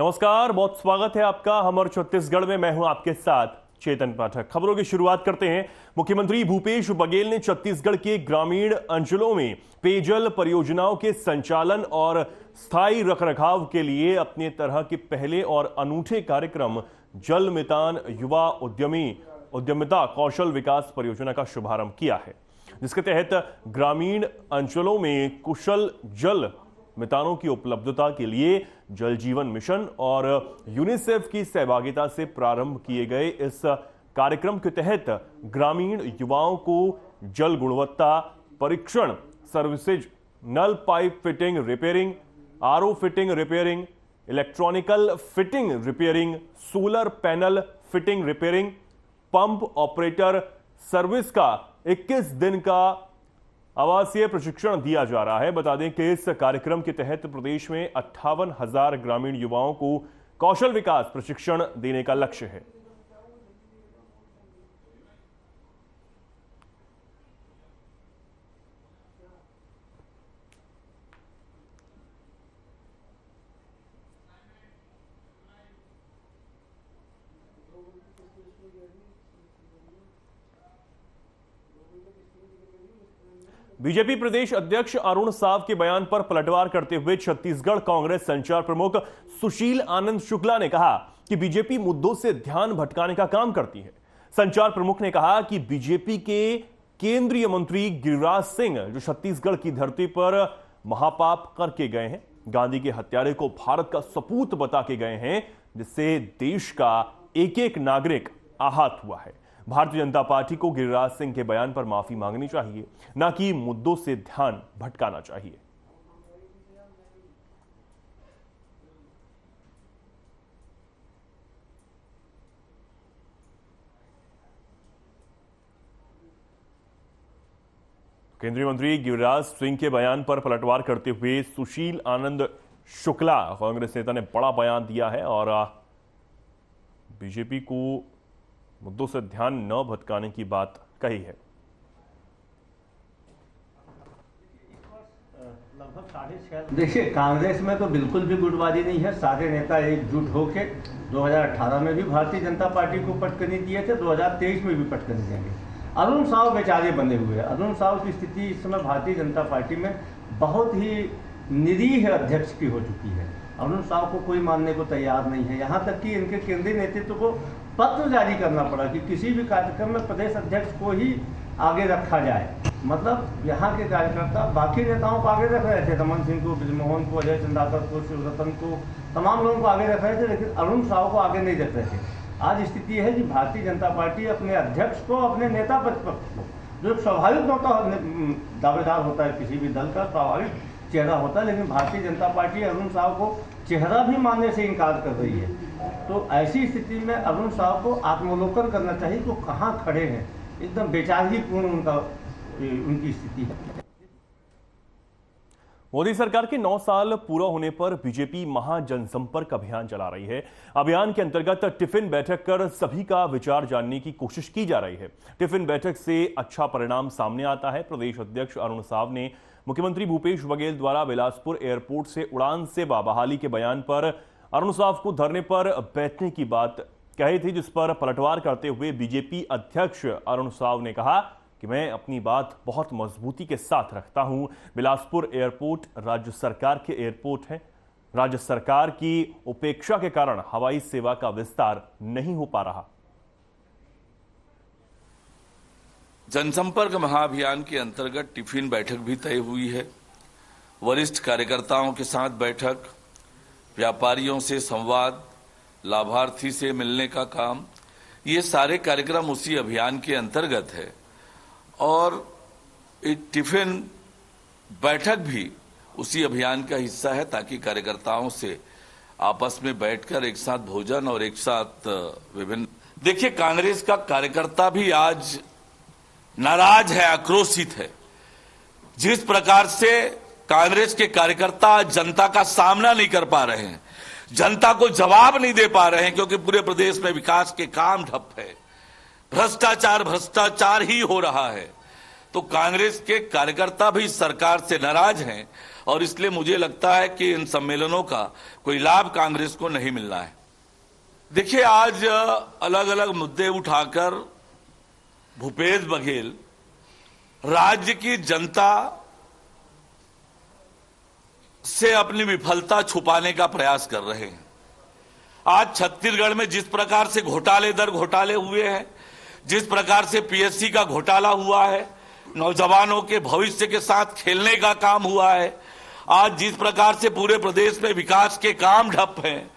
नमस्कार, बहुत स्वागत है आपका हमर छत्तीसगढ़ में। मैं हूं आपके साथ चेतन पाठक। खबरों की शुरुआत करते हैं। मुख्यमंत्री भूपेश बघेल ने छत्तीसगढ़ के ग्रामीण अंचलों में पेयजल परियोजनाओं के संचालन और स्थायी रखरखाव के लिए अपने तरह के पहले और अनूठे कार्यक्रम जल मितान युवा उद्यमिता कौशल विकास परियोजना का शुभारंभ किया है, जिसके तहत ग्रामीण अंचलों में कुशल जल मितानों की उपलब्धता के लिए जल जीवन मिशन और यूनिसेफ की सहभागिता से प्रारंभ किए गए इस कार्यक्रम के तहत ग्रामीण युवाओं को जल गुणवत्ता परीक्षण सर्विसेज, नल pipe fitting repairing, RO fitting repairing, electronical fitting repairing, solar panel fitting repairing, pump operator service का 21 दिन का आवासीय प्रशिक्षण दिया जा रहा है। बता दें कि इस कार्यक्रम के तहत प्रदेश में 58,000 ग्रामीण युवाओं को कौशल विकास प्रशिक्षण देने का लक्ष्य है। बीजेपी प्रदेश अध्यक्ष अरुण साव के बयान पर पलटवार करते हुए छत्तीसगढ़ कांग्रेस संचार प्रमुख सुशील आनंद शुक्ला ने कहा कि बीजेपी मुद्दों से ध्यान भटकाने का काम करती है। संचार प्रमुख ने कहा कि बीजेपी के केंद्रीय मंत्री गिरिराज सिंह जो छत्तीसगढ़ की धरती पर महापाप करके गए हैं, गांधी के हत्यारे को भारत का सपूत बता के गए हैं, जिससे देश का एक एक नागरिक आहत हुआ है। भारतीय जनता पार्टी को गिरिराज सिंह के बयान पर माफी मांगनी चाहिए, न कि मुद्दों से ध्यान भटकाना चाहिए। केंद्रीय मंत्री गिरिराज सिंह के बयान पर पलटवार करते हुए सुशील आनंद शुक्ला कांग्रेस नेता ने बड़ा बयान दिया है और बीजेपी को मुद्दों से ध्यान न भटकाने की बात कही है। देखिए, कांग्रेस में तो बिल्कुल भी गुटबाजी नहीं है। सारे नेता एकजुट होकर 2018 में भी भारतीय जनता पार्टी को पटकनी दिए थे, 2023 में भी पटकनी देंगे। अरुण साव बेचारे बने हुए हैं। अरुण साव की स्थिति इस समय भारतीय जनता पार्टी में बहुत ही निरीह अध्यक्ष की हो चुकी है। अरुण साव को कोई मानने को तैयार नहीं है। यहाँ तक कि इनके केंद्रीय नेतृत्व को पत्र जारी करना पड़ा कि किसी भी कार्यक्रम में प्रदेश अध्यक्ष को ही आगे रखा जाए। मतलब यहाँ के कार्यकर्ता बाकी नेताओं को आगे रख रहे थे, रमन सिंह को, बृजमोहन को, अजय चंद्राकर को, शिवरतन को, तमाम लोगों को आगे रख रहे थे, लेकिन अरुण साव को आगे नहीं रख रहे थे। आज स्थिति है कि भारतीय जनता पार्टी अपने अध्यक्ष को, अपने नेता प्रतिपक्ष को, जो स्वाभाविक दावेदार होता है किसी भी दल का, स्वाभाविक चेहरा होता है, लेकिन भारतीय जनता पार्टी अरुण साव को चेहरा भी मानने से इनकार कर रही है। तो ऐसी स्थिति में अरुण साव को आत्मोलोकन करना चाहिए कि वो कहाँ खड़े हैं। एकदम बेचारहीपूर्ण उनकी स्थिति है। मोदी सरकार के 9 साल पूरा होने पर बीजेपी महाजनसंपर्क अभियान चला रही है। अभियान के अंतर्गत टिफिन बैठक कर सभी का विचार जानने की कोशिश की जा रही है। टिफिन बैठक से अच्छा परिणाम सामने आता है। प्रदेश अध्यक्ष अरुण साव ने मुख्यमंत्री भूपेश बघेल द्वारा बिलासपुर एयरपोर्ट से उड़ान सेवा बहाली के बयान पर अरुण साव को धरने पर बैठने की बात कही थी, जिस पर पलटवार करते हुए बीजेपी अध्यक्ष अरुण साव ने कहा कि मैं अपनी बात बहुत मजबूती के साथ रखता हूं। बिलासपुर एयरपोर्ट राज्य सरकार के एयरपोर्ट है। राज्य सरकार की उपेक्षा के कारण हवाई सेवा का विस्तार नहीं हो पा रहा। जनसंपर्क महाअभियान के अंतर्गत टिफिन बैठक भी तय हुई है। वरिष्ठ कार्यकर्ताओं के साथ बैठक, व्यापारियों से संवाद, लाभार्थी से मिलने का काम, ये सारे कार्यक्रम उसी अभियान के अंतर्गत है। और एक टिफिन बैठक भी उसी अभियान का हिस्सा है, ताकि कार्यकर्ताओं से आपस में बैठकर एक साथ भोजन और एक साथ विभिन्न। देखिए, कांग्रेस का कार्यकर्ता भी आज नाराज है, आक्रोशित है। जिस प्रकार से कांग्रेस के कार्यकर्ता जनता का सामना नहीं कर पा रहे हैं, जनता को जवाब नहीं दे पा रहे हैं, क्योंकि पूरे प्रदेश में विकास के काम ठप है, भ्रष्टाचार ही हो रहा है। तो कांग्रेस के कार्यकर्ता भी सरकार से नाराज हैं और इसलिए मुझे लगता है कि इन सम्मेलनों का कोई लाभ कांग्रेस को नहीं मिलना है। देखिए, आज अलग अलग मुद्दे उठाकर भूपेश बघेल राज्य की जनता से अपनी विफलता छुपाने का प्रयास कर रहे हैं। आज छत्तीसगढ़ में जिस प्रकार से घोटाले दर घोटाले हुए हैं, जिस प्रकार से पीएससी का घोटाला हुआ है, नौजवानों के भविष्य के साथ खेलने का काम हुआ है, आज जिस प्रकार से पूरे प्रदेश में विकास के काम ठप हैं,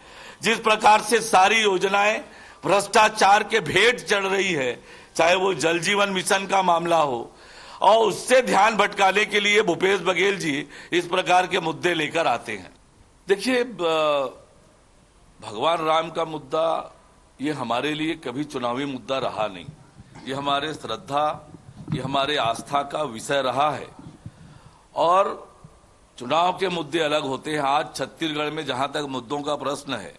जिस प्रकार से सारी योजनाएं भ्रष्टाचार के भेंट चढ़ रही है, चाहे वो जल जीवन मिशन का मामला हो, और उससे ध्यान भटकाने के लिए भूपेश बघेल जी इस प्रकार के मुद्दे लेकर आते हैं। देखिए, भगवान राम का मुद्दा ये हमारे लिए कभी चुनावी मुद्दा रहा नहीं। ये हमारे श्रद्धा, ये हमारे आस्था का विषय रहा है और चुनाव के मुद्दे अलग होते हैं। आज छत्तीसगढ़ में जहां तक मुद्दों का प्रश्न है,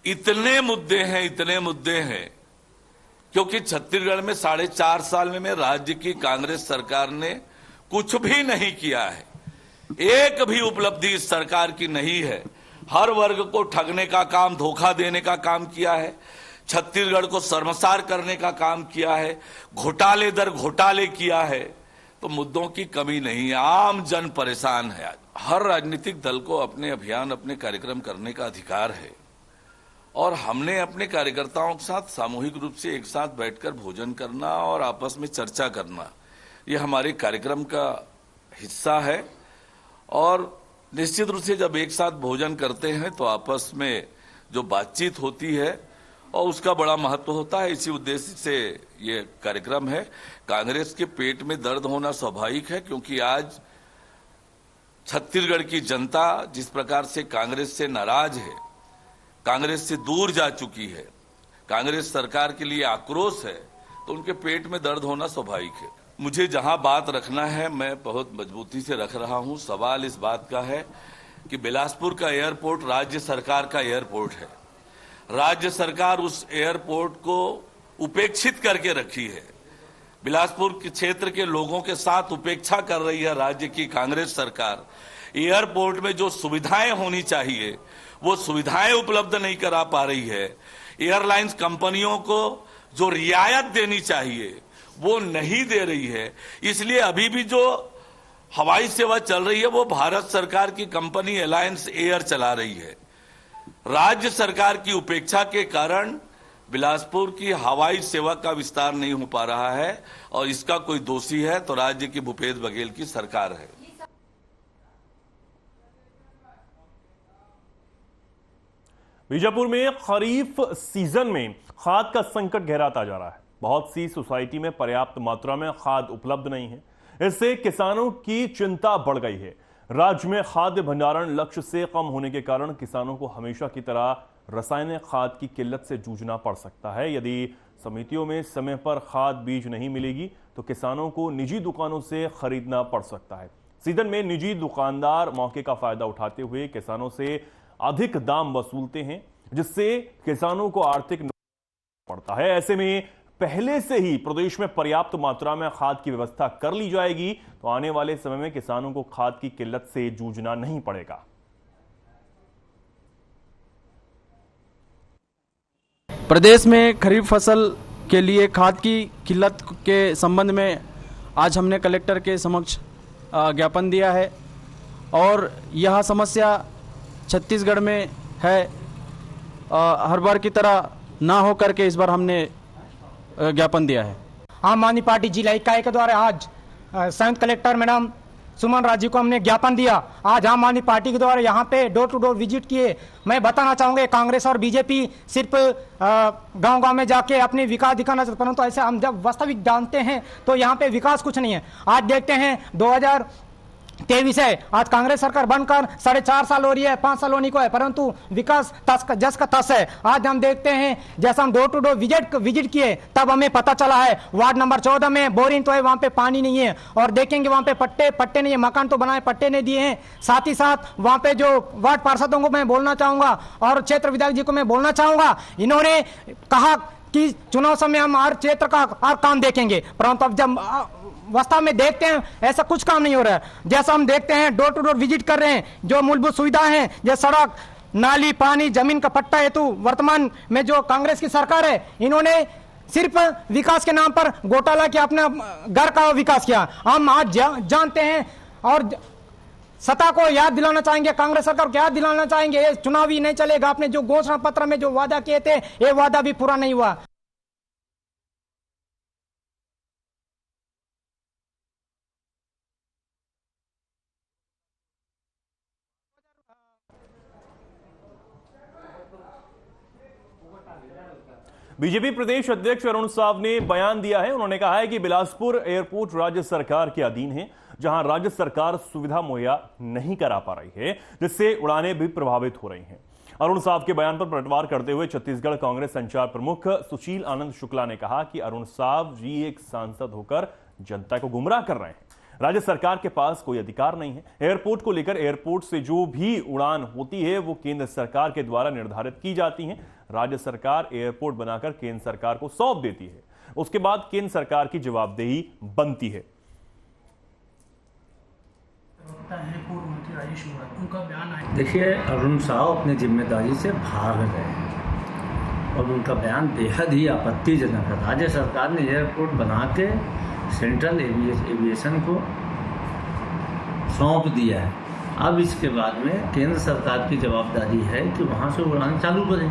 इतने मुद्दे हैं क्योंकि छत्तीसगढ़ में 4.5 साल में राज्य की कांग्रेस सरकार ने कुछ भी नहीं किया है। एक भी उपलब्धि इस सरकार की नहीं है। हर वर्ग को ठगने का काम, धोखा देने का काम किया है, छत्तीसगढ़ को शर्मसार करने का काम किया है, घोटाले दर घोटाले किया है। तो मुद्दों की कमी नहीं है, आम जन परेशान है। हर राजनीतिक दल को अपने अभियान, अपने कार्यक्रम करने का अधिकार है और हमने अपने कार्यकर्ताओं के साथ सामूहिक रूप से एक साथ बैठकर भोजन करना और आपस में चर्चा करना, ये हमारे कार्यक्रम का हिस्सा है। और निश्चित रूप से जब एक साथ भोजन करते हैं तो आपस में जो बातचीत होती है और उसका बड़ा महत्व होता है। इसी उद्देश्य से ये कार्यक्रम है। कांग्रेस के पेट में दर्द होना स्वाभाविक है क्योंकि आज छत्तीसगढ़ की जनता जिस प्रकार से कांग्रेस से नाराज है, कांग्रेस से दूर जा चुकी है, कांग्रेस सरकार के लिए आक्रोश है, तो उनके पेट में दर्द होना स्वाभाविक है। मुझे जहां बात रखना है मैं बहुत मजबूती से रख रहा हूं। सवाल इस बात का है कि बिलासपुर का एयरपोर्ट राज्य सरकार का एयरपोर्ट है। राज्य सरकार उस एयरपोर्ट को उपेक्षित करके रखी है। बिलासपुर के क्षेत्र के लोगों के साथ उपेक्षा कर रही है राज्य की कांग्रेस सरकार। एयरपोर्ट में जो सुविधाएं होनी चाहिए वो सुविधाएं उपलब्ध नहीं करा पा रही है। एयरलाइंस कंपनियों को जो रियायत देनी चाहिए वो नहीं दे रही है। इसलिए अभी भी जो हवाई सेवा चल रही है वो भारत सरकार की कंपनी अलायंस एयर चला रही है। राज्य सरकार की उपेक्षा के कारण बिलासपुर की हवाई सेवा का विस्तार नहीं हो पा रहा है और इसका कोई दोषी है तो राज्य की भूपेश बघेल की सरकार है। बीजापुर में खरीफ सीजन में खाद का संकट गहराता जा रहा है। बहुत सी सोसाइटी में पर्याप्त मात्रा में खाद उपलब्ध नहीं है। इससे किसानों की चिंता बढ़ गई है। राज्य में खाद्य भंडारण लक्ष्य से कम होने के कारण किसानों को हमेशा की तरह रासायनिक खाद की किल्लत से जूझना पड़ सकता है। यदि समितियों में समय पर खाद बीज नहीं मिलेगी तो किसानों को निजी दुकानों से खरीदना पड़ सकता है। सीजन में निजी दुकानदार मौके का फायदा उठाते हुए किसानों से अधिक दाम वसूलते हैं, जिससे किसानों को आर्थिक नुकसान पड़ता है। ऐसे में पहले से ही प्रदेश में पर्याप्त मात्रा में खाद की व्यवस्था कर ली जाएगी तो आने वाले समय में किसानों को खाद की किल्लत से जूझना नहीं पड़ेगा। प्रदेश में खरीफ फसल के लिए खाद की किल्लत के संबंध में आज हमने कलेक्टर के समक्ष ज्ञापन दिया है और यह समस्या छत्तीसगढ़ में है। हर बार की तरह ना हो करके इस बार हमने ज्ञापन दिया है। आम आदमी पार्टी जिला इकाई के द्वारा आज संयुक्त कलेक्टर मैडम सुमन राजी को हमने ज्ञापन दिया। आज आम आदमी पार्टी के द्वारा यहाँ पे डोर टू डोर विजिट किए। मैं बताना चाहूँगा कांग्रेस और बीजेपी सिर्फ गांव-गांव में जाके अपने विकास दिखाना चाहते, परंतु ऐसे हम जब वास्तविक जानते हैं तो यहाँ पे विकास कुछ नहीं है। आज देखते हैं 2023 है, आज कांग्रेस सरकार बनकर 4.5 साल हो रही है, 5 साल होने को है, परंतु विकास जस का तस है। आज हम देखते हैं जैसा हम डोर टू डोर विजिट किए तब हमें पता चला है वार्ड नंबर 14 में बोरिंग तो है, वहां पे पानी नहीं है और देखेंगे वहां पे पट्टे नहीं है, मकान तो बनाए पट्टे नहीं दिए हैं। साथ ही साथ वहां पे जो वार्ड पार्षदों को मैं बोलना चाहूंगा और क्षेत्र विधायक जी को मैं बोलना चाहूंगा, इन्होंने कहा कि चुनाव समय हम हर क्षेत्र का हर काम देखेंगे, परंतु अब जब वास्तव में देखते हैं ऐसा कुछ काम नहीं हो रहा है। जैसा हम देखते हैं डोर टू डोर विजिट कर रहे हैं, जो मूलभूत सुविधाएं हैं जैसे सड़क, नाली, पानी, जमीन का पट्टा हेतु वर्तमान में जो कांग्रेस की सरकार है, इन्होंने सिर्फ विकास के नाम पर घोटाला किया, अपना घर का विकास किया। हम आज जानते हैं और सत्ता को याद दिलाना चाहेंगे, कांग्रेस सरकार को याद दिलाना चाहेंगे, ये चुनाव ही नहीं चलेगा। आपने जो घोषणा पत्र में जो वादा किए थे, ये वादा भी पूरा नहीं हुआ। बीजेपी प्रदेश अध्यक्ष अरुण साव ने बयान दिया है। उन्होंने कहा है कि बिलासपुर एयरपोर्ट राज्य सरकार के अधीन है, जहां राज्य सरकार सुविधा मुहैया नहीं करा पा रही है, जिससे उड़ानें भी प्रभावित हो रही हैं। अरुण साव के बयान पर पलटवार करते हुए छत्तीसगढ़ कांग्रेस संचार प्रमुख सुशील आनंद शुक्ला ने कहा कि अरुण साव जी एक सांसद होकर जनता को गुमराह कर रहे हैं। राज्य सरकार के पास कोई अधिकार नहीं है। एयरपोर्ट को लेकर एयरपोर्ट से जो भी उड़ान होती है वो केंद्र सरकार के द्वारा निर्धारित की जाती है। राज्य सरकार एयरपोर्ट बनाकर केंद्र सरकार को सौंप देती है, उसके बाद केंद्र सरकार की जवाबदेही बनती है। पूर्व मंत्री राजेश मूणत, उनका बयान आया। देखिए, अरुण साव अपनी जिम्मेदारी से भाग गए हैं और उनका बयान बेहद ही आपत्तिजनक है। राज्य सरकार ने एयरपोर्ट बना के सेंट्रल एविएशन को सौंप दिया है। अब इसके बाद में केंद्र सरकार की जवाबदारी है कि वहाँ से उड़ान चालू करें।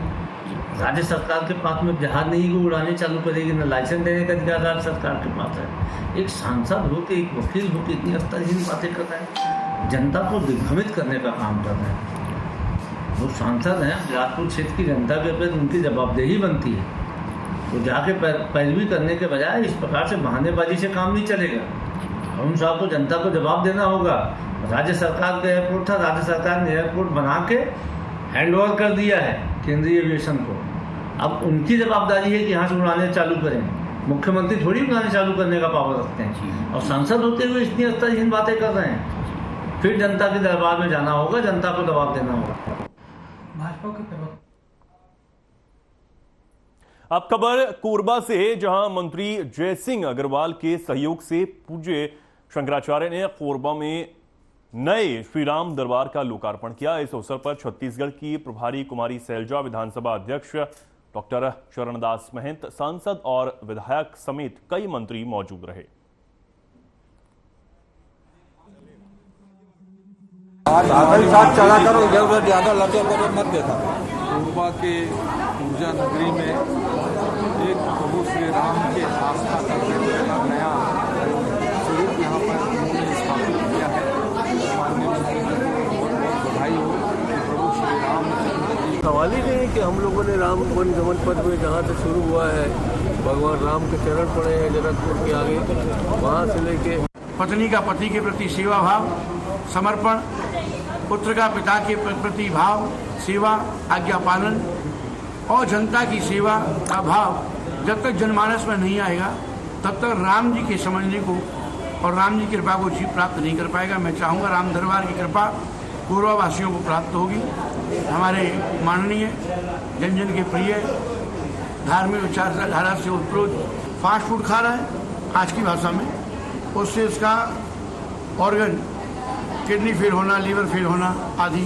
राज्य सरकार के पास में जहाज नहीं कि उड़ाने चालू करेगी, न लाइसेंस देने का अधिकार राज्य सरकार के पास है। एक सांसद होकर, एक वकील होकर इतनी अस्तरहीन बातें कर रहे हैं, जनता को दिग्भ्रमित करने का काम कर रहे हैं। वो सांसद हैं, बिलासपुर क्षेत्र की जनता के प्रति उनकी जवाबदेही बनती है। तो जाके पैरवी करने के बजाय इस प्रकार से बहानेबाजी से काम नहीं चलेगा। अरुण साहब को जनता को जवाब देना होगा। राज्य सरकार का एयरपोर्ट था, राज्य सरकार ने एयरपोर्ट बना के हैंड ओवर कर दिया है केंद्रीय एविएशन को। अब उनकी जवाबदारी है कि यहाँ से उड़ाने चालू करें। मुख्यमंत्री थोड़ी उड़ाने चालू करने का पावर रखते हैं, और सांसद होते हुए इतनी अस्तरहीन बातें कर रहे हैं। फिर जनता के दरबार में जाना होगा, जनता को जवाब देना होगा। भाजपा के प्रवक्ता। अब खबर कोरबा से, जहां मंत्री जयसिंह अग्रवाल के सहयोग से पूज्य शंकराचार्य ने कोरबा में नए श्रीराम दरबार का लोकार्पण किया। इस अवसर पर छत्तीसगढ़ की प्रभारी कुमारी सैलजा, विधानसभा अध्यक्ष डॉक्टर चरणदास महंत, सांसद और विधायक समेत कई मंत्री मौजूद रहे। साथ चला करो, इधर ज्यादा लगे मत देखा। कोरबा के ऊर्जा नगरी में एक प्रभु श्री राम के आस्था का नया स्वरूप यहाँ पर उन्होंने स्थापित किया है। माननीय मंत्री जी को बहुत बहुत बधाई हो कि प्रभु श्री राम सवाल ही नहीं कि हम लोगों ने राम वन गमन पथ में जहाँ से शुरू हुआ है, भगवान राम के चरण पड़े हैं जनकपुर के आगे, वहाँ से लेके पत्नी का पति के प्रति सेवा भाव, समर्पण, पुत्र का पिता के प्रति भाव, सेवा, आज्ञा पालन और जनता की सेवा का भाव जब तक जनमानस में नहीं आएगा तब तक राम जी के समझने को और राम जी की कृपा को जीव प्राप्त नहीं कर पाएगा। मैं चाहूँगा राम दरबार की कृपा कोरबा वासियों को प्राप्त होगी। हमारे माननीय जन जन के प्रिय धार्मिक विचारधारा से उत्प्रोत फास्ट फूड खा रहा है आज की भाषा में, उससे उसका ऑर्गन, किडनी फेल होना, लीवर फेल होना आदि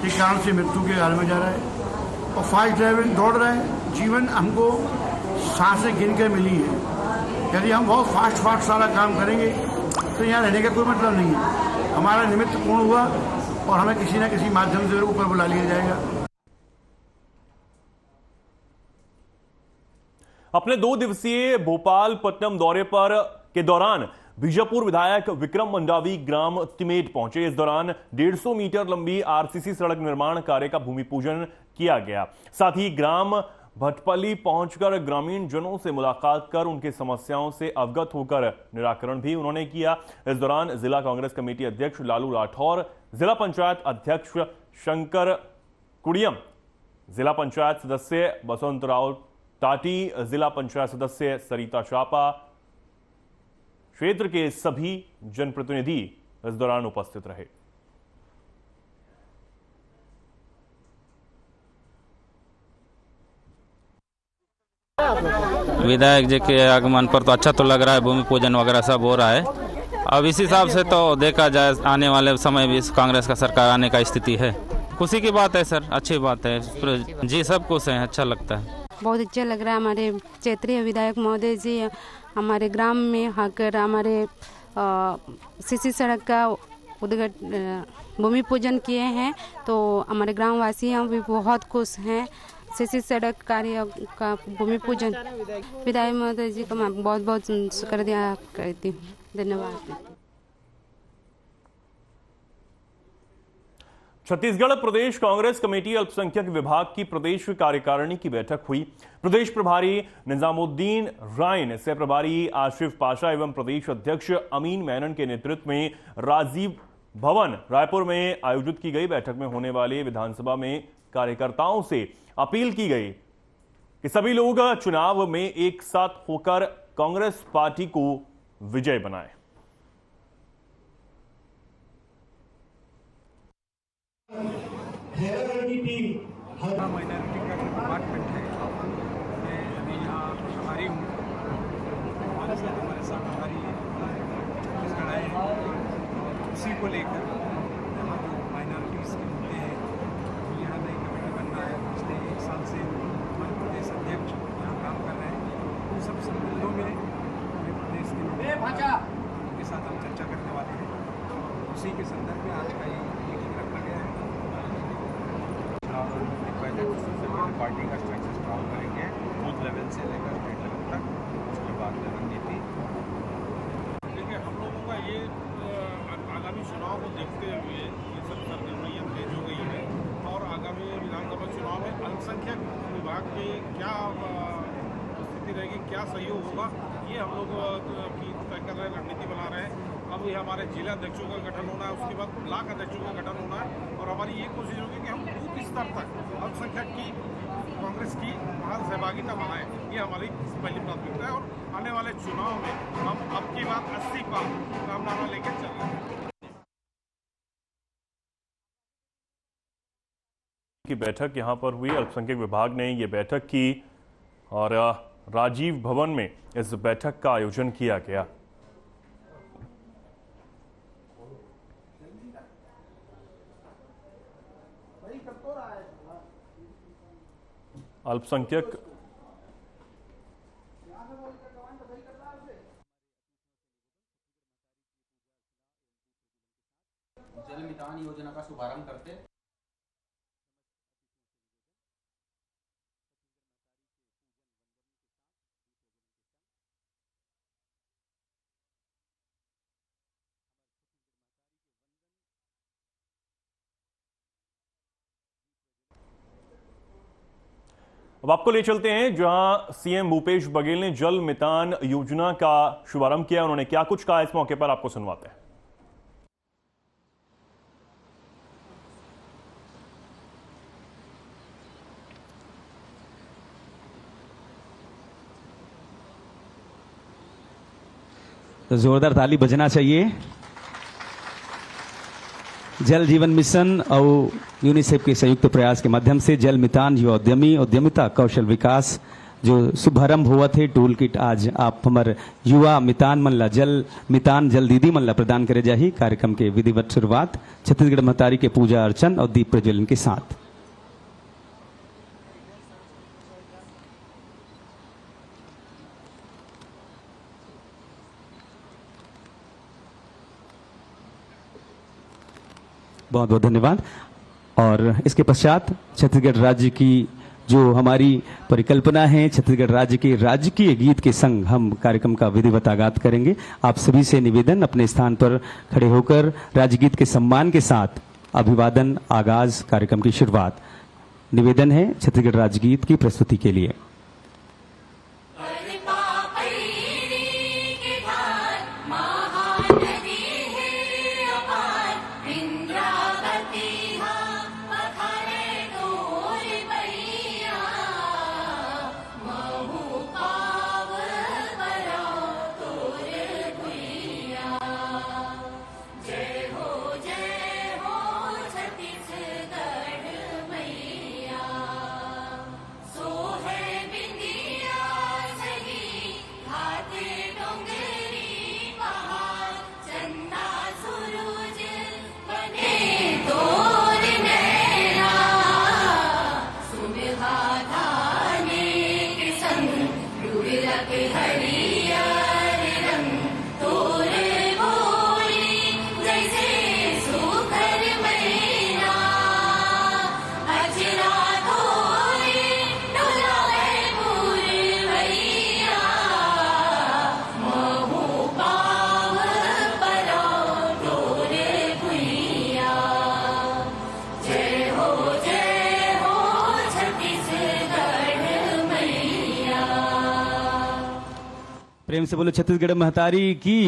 के कारण से मृत्यु के हाल में जा रहा है। और फास्ट ड्राइविंग दौड़ रहा है। जीवन हमको सांसें गिन के मिली है। यदि हम बहुत फास्ट सारा काम करेंगे तो यहाँ रहने का कोई मतलब नहीं है। हमारा निमित्त पूर्ण हुआ और हमें किसी न किसी माध्यम से ऊपर बुला लिया जाएगा। अपने 2 दिवसीय भोपालपट्टनम दौरे पर के दौरान बीजापुर विधायक विक्रम मंडावी ग्राम तिमेट पहुंचे। इस दौरान 150 मीटर लंबी आरसीसी सड़क निर्माण कार्य का भूमि पूजन किया गया। साथ ही ग्राम भटपली पहुंचकर ग्रामीण जनों से मुलाकात कर उनकी समस्याओं से अवगत होकर निराकरण भी उन्होंने किया। इस दौरान जिला कांग्रेस कमेटी अध्यक्ष लालू राठौर, जिला पंचायत अध्यक्ष शंकर कुड़ियम, जिला पंचायत सदस्य बसंतराव टाटी, जिला पंचायत सदस्य सरिता चापा, क्षेत्र के सभी जनप्रतिनिधि इस दौरान उपस्थित रहे। विधायक जी के आगमन पर तो अच्छा तो लग रहा है, भूमि पूजन वगैरह सब हो रहा है। अब इस हिसाब से तो देखा जाए आने वाले समय भी कांग्रेस का सरकार आने का स्थिति है। खुशी की बात है सर, अच्छी बात है जी, सब कुछ है, अच्छा लगता है। बहुत अच्छा लग रहा है। हमारे क्षेत्रीय विधायक महोदय जी हमारे ग्राम में आकर हमारे सीसी सड़क का भूमि पूजन किए हैं, तो हमारे ग्रामवासी हम भी बहुत खुश हैं। सीसी सड़क कार्य का भूमि पूजन विधायक महोदय जी का मैं बहुत बहुत शुक्रिया करती हूँ, धन्यवाद। छत्तीसगढ़ प्रदेश कांग्रेस कमेटी अल्पसंख्यक विभाग की प्रदेश कार्यकारिणी की बैठक हुई। प्रदेश प्रभारी निजामुद्दीन रायन, सह प्रभारी आशिफ पाशा एवं प्रदेश अध्यक्ष अमीन मैनन के नेतृत्व में राजीव भवन रायपुर में आयोजित की गई बैठक में होने वाले विधानसभा में कार्यकर्ताओं से अपील की गई कि सभी लोग चुनाव में एक साथ होकर कांग्रेस पार्टी को विजय बनाएं। माइनॉरिटी का जो डिपार्टमेंट है, मैं अभी यहाँ हमारी हमारे साथ हमारी छत्तीसगढ़ आए हैं, और उसी को लेकर यहाँ जो माइनॉरिटीज़ के मुद्दे हैं, तो यहाँ नई कमेटी बनना है। पिछले 1 साल से हमारे प्रदेश अध्यक्ष यहाँ काम कर रहे हैं। उन सब संबंधों में पूरे प्रदेश के लोग उनके साथ हम चर्चा करने वाले हैं। उसी के संदर्भ में आज का ये मीटिंग रखा गया है। पार्टी का स्ट्रक्चर स्ट्रॉन्ग करेंगे, बूथ लेवल से लेकर स्टेट लेवल तक, उसके बाद रणनीति। देखिए, हम लोगों का ये आगामी चुनाव को देखते हुए ये सब सरगर्मियाँ तेज हो गई है, और आगामी विधानसभा चुनाव में अल्पसंख्यक विभाग की क्या स्थिति रहेगी, क्या सहयोग होगा, ये हम लोग की तय कर रहे हैं, रणनीति बना रहे हैं। अब ये हमारे जिला अध्यक्षों का गठन होना है, उसके बाद ब्लॉक अध्यक्षों का गठन होना है, और हमारी ये कोशिश होगी कि हम बूथ स्तर तक अल्पसंख्यक की कांग्रेस की वहाँ सहभागिता बनाएं। ये हमारी पहली प्राथमिकता है, और आने वाले चुनाव में हम अब की बात 80 पार कामनामा लेकर चल रहे हैं। की बैठक यहां पर हुई, अल्पसंख्यक विभाग ने ये बैठक की और राजीव भवन में इस बैठक का आयोजन किया गया। अल्पसंख्यक जल मितान योजना का शुभारंभ करते अब आपको ले चलते हैं जहां सीएम भूपेश बघेल ने जल मितान योजना का शुभारंभ किया। उन्होंने क्या कुछ कहा इस मौके पर आपको सुनवाते हैं। तो जोरदार ताली बजना चाहिए। जल जीवन मिशन और यूनिसेफ के संयुक्त प्रयास के माध्यम से जल मितान युवा उद्यमी उद्यमिता कौशल विकास जो शुभारंभ हुआ थे टूल किट आज आप हमारे युवा मितान मन ला जल मितान जल दीदी मन ला प्रदान करे जाही। कार्यक्रम के विधिवत शुरुआत छत्तीसगढ़ महतारी के पूजा अर्चन और दीप प्रज्वलन के साथ। बहुत बहुत धन्यवाद। और इसके पश्चात छत्तीसगढ़ राज्य की जो हमारी परिकल्पना है, छत्तीसगढ़ राज्य के राजकीय गीत के संग हम कार्यक्रम का विधिवत आगाज करेंगे। आप सभी से निवेदन अपने स्थान पर खड़े होकर राजगीत के सम्मान के साथ अभिवादन आगाज कार्यक्रम की शुरुआत। निवेदन है छत्तीसगढ़ राजगीत की प्रस्तुति के लिए। है से बोलो छत्तीसगढ़ महतारी की।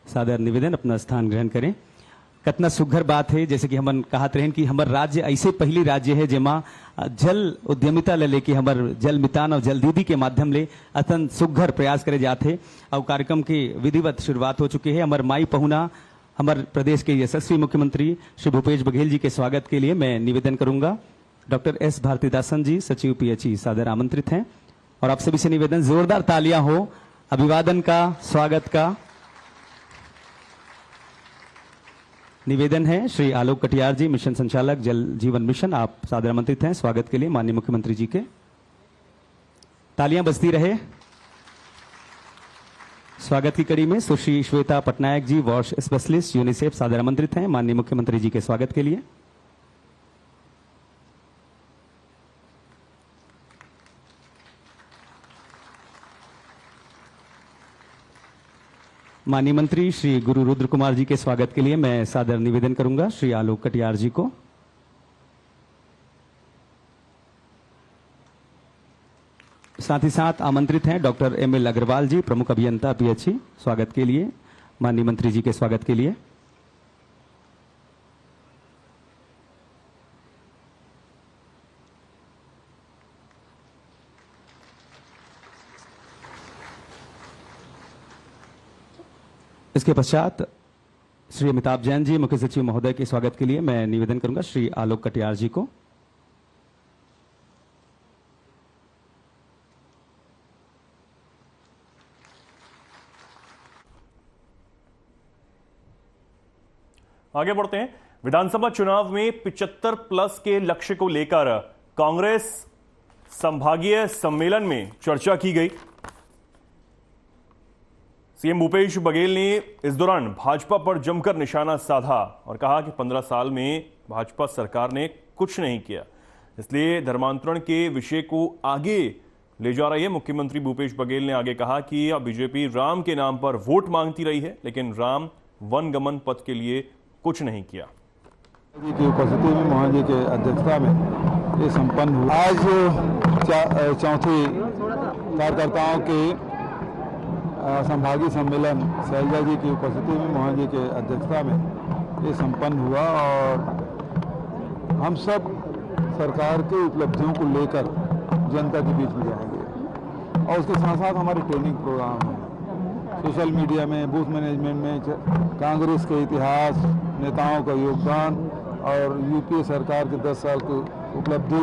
सादर निवेदन अपना स्थान ग्रहण करें। कितना सुघर बात है, जैसे कि हमन कहत रहें कि हमार राज्य ऐसे पहली राज्य है जेमा जल उद्यमिता ले लेके हमार जल मितान और जल दीदी के माध्यम ले अतन सुघर प्रयास करे जाते और कार्यक्रम की विधिवत शुरुआत हो चुकी है। हमार माई पहुना हमारे प्रदेश के यशस्वी मुख्यमंत्री श्री भूपेश बघेल जी के स्वागत के लिए मैं निवेदन करूंगा। डॉक्टर एस भारतीदासन जी सचिव पीएचई सादर आमंत्रित हैं और आप सभी से निवेदन जोरदार तालियां हो अभिवादन का, स्वागत का। निवेदन है श्री आलोक कटियार जी, मिशन संचालक जल जीवन मिशन, आप सादर आमंत्रित हैं स्वागत के लिए माननीय मुख्यमंत्री जी के। तालियां बजती रहे। स्वागत की कड़ी में सुश्री Shweta Patnaik ji, wash specialist UNICEF, सादर आमंत्रित हैं माननीय मुख्यमंत्री जी के स्वागत के लिए। माननीय मंत्री श्री गुरु रुद्र कुमार जी के स्वागत के लिए मैं सादर निवेदन करूंगा श्री आलोक कटियार जी को। साथ ही साथ आमंत्रित हैं डॉक्टर एमएल अग्रवाल जी, प्रमुख अभियंता पीएचई, स्वागत के लिए माननीय मंत्री जी के स्वागत के लिए। इसके पश्चात श्री अमिताभ जैन जी, मुख्य सचिव महोदय के स्वागत के लिए मैं निवेदन करूंगा श्री आलोक कटियार जी को। आगे बढ़ते हैं। विधानसभा चुनाव में 75 प्लस के लक्ष्य को लेकर कांग्रेस संभागीय सम्मेलन में चर्चा की गई। सीएम भूपेश बघेल ने इस दौरान भाजपा पर जमकर निशाना साधा और कहा कि 15 साल में भाजपा सरकार ने कुछ नहीं किया, इसलिए धर्मांतरण के विषय को आगे ले जा रही है। मुख्यमंत्री भूपेश बघेल ने आगे कहा कि बीजेपी राम के नाम पर वोट मांगती रही है, लेकिन राम वनगमन पथ के लिए कुछ नहीं किया। की उपस्थिति में मोहन जी के अध्यक्षता में ये संपन्न हुआ। आज चौथी कार्यकर्ताओं के संभागीय सम्मेलन शैलजा जी की उपस्थिति में मोहन जी के अध्यक्षता में ये संपन्न हुआ और हम सब सरकार के उपलब्धियों को लेकर जनता के बीच में जाएंगे और उसके साथ साथ हमारे ट्रेनिंग प्रोग्राम हैं, सोशल मीडिया में, बूथ मैनेजमेंट में, कांग्रेस के इतिहास, नेताओं का योगदान और यूपीए सरकार के 10 साल की उपलब्धि,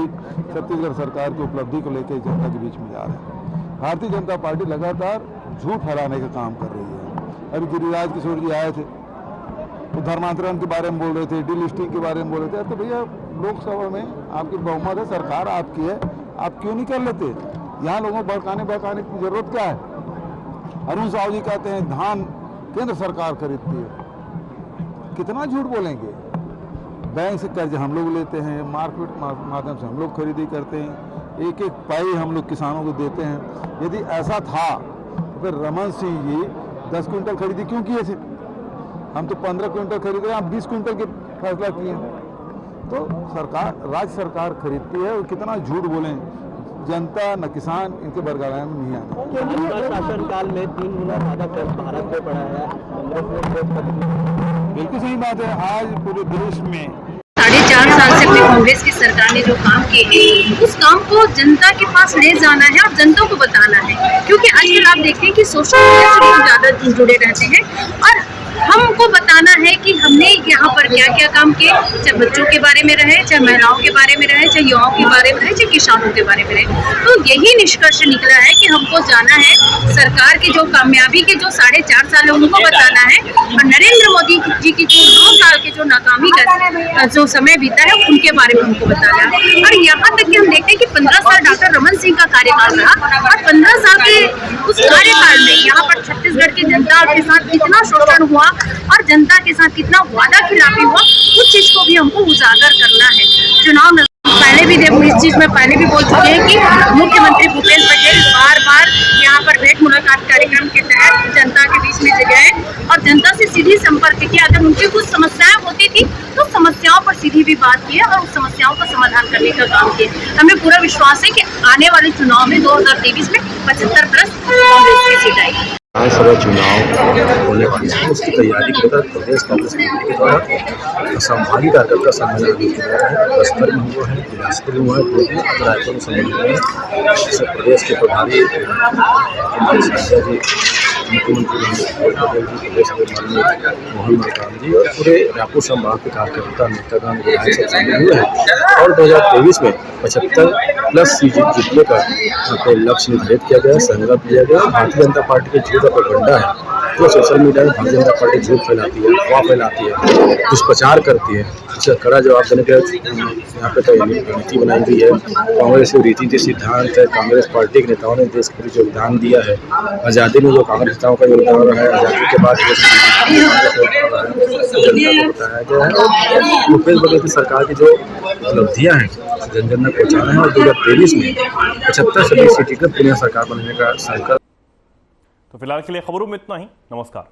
छत्तीसगढ़ सरकार की उपलब्धि को लेकर जनता के बीच में जा रहे हैं। भारतीय जनता पार्टी लगातार झूठ फैलाने का काम कर रही है। अभी गिरिराज किशोर जी आए थे, वो धर्मांतरण के बारे में बोल रहे थे, डीलिस्टिंग के बारे में बोल रहे थे। तो भैया लोकसभा में आपकी बहुमत है, सरकार आपकी है, आप क्यों नहीं कर लेते? यहाँ लोगों को बहकाने की जरूरत क्या है? अरुण साहू जी कहते हैं धान केंद्र सरकार खरीदती है, कितना झूठ बोलेंगे? बैंक से कर्ज हम लोग लेते हैं, मार्केट माध्यम से हम लोग खरीदी करते हैं, एक एक पाई हम लोग किसानों को देते हैं। यदि ऐसा था तो फिर रमन सिंह जी 10 क्विंटल खरीदी क्यों किए थे? हम तो 15 क्विंटल खरीद रहे हैं, आप 20 क्विंटल के फैसला किए। तो सरकार, राज्य सरकार खरीदती है और कितना झूठ बोलें, जनता न किसान इनके बरगलाने में नहीं आना। शासनकाल में 3 गुना ज्यादा कर्ज भारत में पड़ा है, बिल्कुल सही बात है। आज पूरे देश में 4.5 साल से अपनी कांग्रेस की सरकार ने जो काम किए हैं उस काम को जनता के पास ले जाना है और जनता को बताना है, क्योंकि आजकल आप देखते हैं कि सोशल मीडिया से लोग ज्यादा जुड़े रहते हैं और हमको बताना है कि हमने यहाँ पर क्या क्या काम किए, चाहे बच्चों के बारे में रहे, चाहे महिलाओं के बारे में रहे, चाहे युवाओं के बारे में रहे, चाहे किसानों के बारे में रहे। तो यही निष्कर्ष निकला है कि हमको जाना है सरकार की जो कामयाबी के जो 4.5 साल है उनको बताना है और नरेंद्र मोदी जी की जो 9 साल के जो नाकामी का जो समय बीता है उनके बारे में हमको बताना है। और यहाँ तक कि हम देखते हैं कि 15 साल डॉक्टर रमन सिंह का कार्यकाल रहा और 15 साल के उस कार्यकाल में यहाँ पर छत्तीसगढ़ की जनता के साथ कितना शोषण हुआ और जनता के साथ कितना वादा खिलाफी हुआ, उस चीज को भी हमको उजागर करना है। चुनाव पहले भी इस चीज में पहले भी बोल चुके हैं कि मुख्यमंत्री भूपेश बघेल बार-बार यहाँ पर भेंट मुलाकात कार्यक्रम के तहत जनता के बीच में गए और जनता से सीधी संपर्क किया। अगर उनकी कुछ समस्याएं होती थी तो समस्याओं पर सीधी भी बात की और उस समस्याओं का समाधान करने का काम किया। हमें पूरा विश्वास है कि आने वाले चुनाव में 2023 में 75 प्लस कांग्रेस की सीट आएगी। विधानसभा चुनाव होने वाले हैं, उसकी तैयारी के तहत प्रदेश कांग्रेस कमेटी के द्वारा संभागीय कार्यकर्ता सम्मेलन आयोजित किया गया है। बस्तर में हुआ है, बिलासपुर में हुआ है, दो दिन रायपुर में सम्मेलन हुआ है। जिससे प्रदेश के प्रभारी संजय जी, मुख्यमंत्री पटेल जी, प्रदेश के माननीय मोहन मरकाम जी और पूरे रायपुर संभाग के कार्यकर्ता, नेतागण, विधायक सब शामिल हुए हैं। और 2023 में 75+ सीट जीतने का लक्ष्य निर्धारित किया गया, संकल्प लिया गया। भारतीय जनता पार्टी के झूठ का प्रोपेगेंडा है जो सोशल मीडिया में भारतीय जनता पार्टी झूठ फैलाती है, अफवाह फैलाती है, दुष्प्रचार करती है, इसका कड़ा जवाब देने के यहाँ पे कई नीति बनाई गई है। कांग्रेस के रीति सिद्धांत है, कांग्रेस पार्टी के नेताओं ने देश के लिए योगदान दिया है। आज़ादी में जो कांग्रेस नेताओं का योगदान रहा है, आज़ादी के बाद जनता को बताया गया है। और भूपेश बघेल की सरकार की जो उपलब्धियाँ हैं जन जन तक पहुँचाना है और 2023 में 75 सीटें पुनः सरकार बनने का संकल्प। तो फिलहाल के लिए खबरों में इतना ही। नमस्कार।